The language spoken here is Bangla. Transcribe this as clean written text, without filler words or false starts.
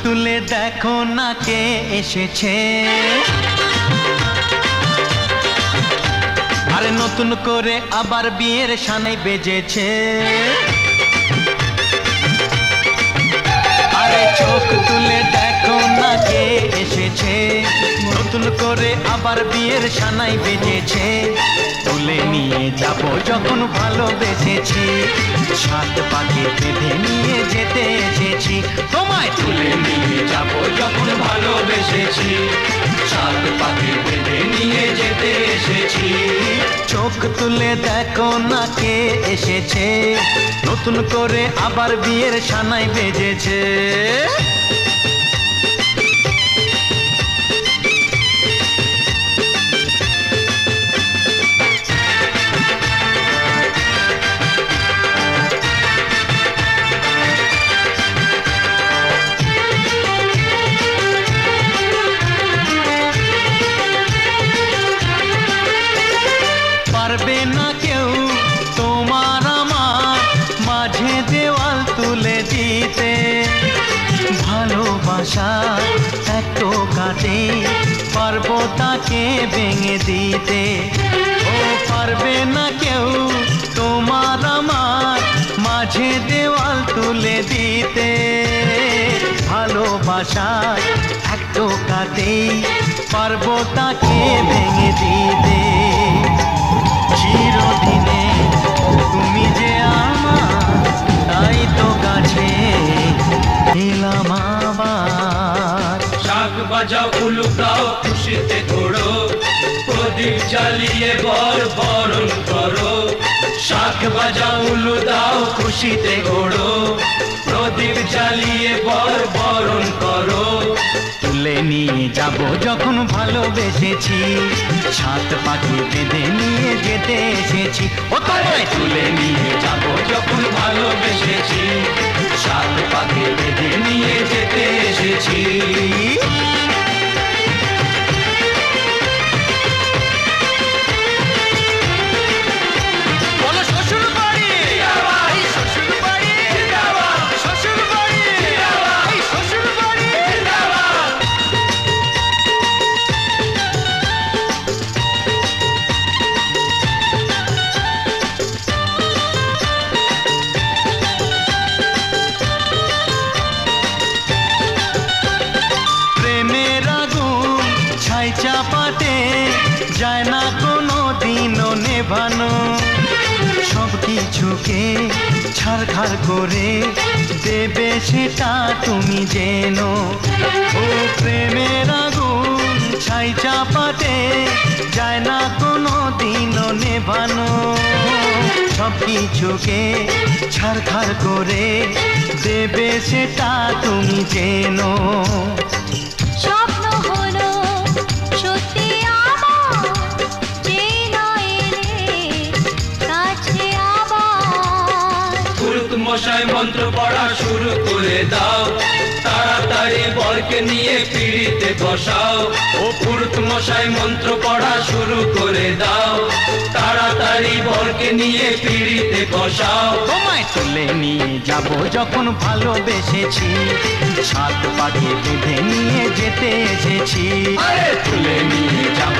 তুলে দেখো না কে এসেছে, আরে নতুন করে আবার বিয়ের সানাই বেজেছে। আরে চোখ তুলে দেখো না কে এসেছে, নতুন করে আবার বিয়ের সানাই বেজেছে। তুলে নিয়ে যাব যখন ভালোবেসেছি, সাত পাকে বেঁধে নিয়ে যেতে এসেছি। তোমায় তুলে নিয়ে যাব যখন ভালোবেসেছি, সাত পাকে বেঁধে নিয়ে যেতে এসেছি। চোখ তুলে দেখো না কে এসেছে, নতুন করে আবার বিয়ের সানাই বেজেছে। পারবে না কেউ তোমার আমার মাঝে দেওয়াল তুলে দিতে, ভালোবাসা এত কাটে পারবো তাকে ভেঙে দিতে। ও পারবে না কেউ তোমার আমার মাঝে দেওয়াল তুলে দিতে, ভালোবাসা এত কাটে পারবো তাকে ভেঙে দিতে। চিরদিনে তুমি যে আমার, তাই তো কাছে এলাম আবার। শাক বাজাও উলুকাও খুশিতে ঘোড়ো, প্রদীপ জ্বালিয়ে বরণ করো। শাক বাজাও উলু দাও খুশিতে ঘোড়ো, প্রদীপ জ্বালিয়ে বরণ করো। তুলে নিয়ে যাব যখন ভালোবেসেছি, সাত পাখি বেঁধে নিয়ে যেতে এসেছি। ও তোমায় তুলে নিয়ে যাব যখন ভালোবেসেছি, সাত পাকে বেঁধে নিয়ে যেতে এসেছি। চাপাতে যায় না কোনো দিনও নেভানো, সব কিছুকে ছারখার করে দেবে সেটা তুমি জেনো। ও প্রেমের আগুন ছাই চাপাতে যায় না কোনো দিনও নেভানো, সব কিছুকে ছারখার করে দেবে সেটা তুমি জেনো। মশাই মন্ত্র পড়া শুরু করে দাও, তাড়াতাড়ি বরকে নিয়ে পিড়িতে বসাও। ও পুরুত মশাই মন্ত্র পড়া শুরু করে দাও, তাড়াতাড়ি বরকে নিয়ে পিড়িতে বসাও। তোমায় তুলে নিয়ে যাব যখন ভালোবেসেছি, সাত পাকে বেঁধে নিয়ে যেতে এসেছি। আরে তুলে নিয়ে যাব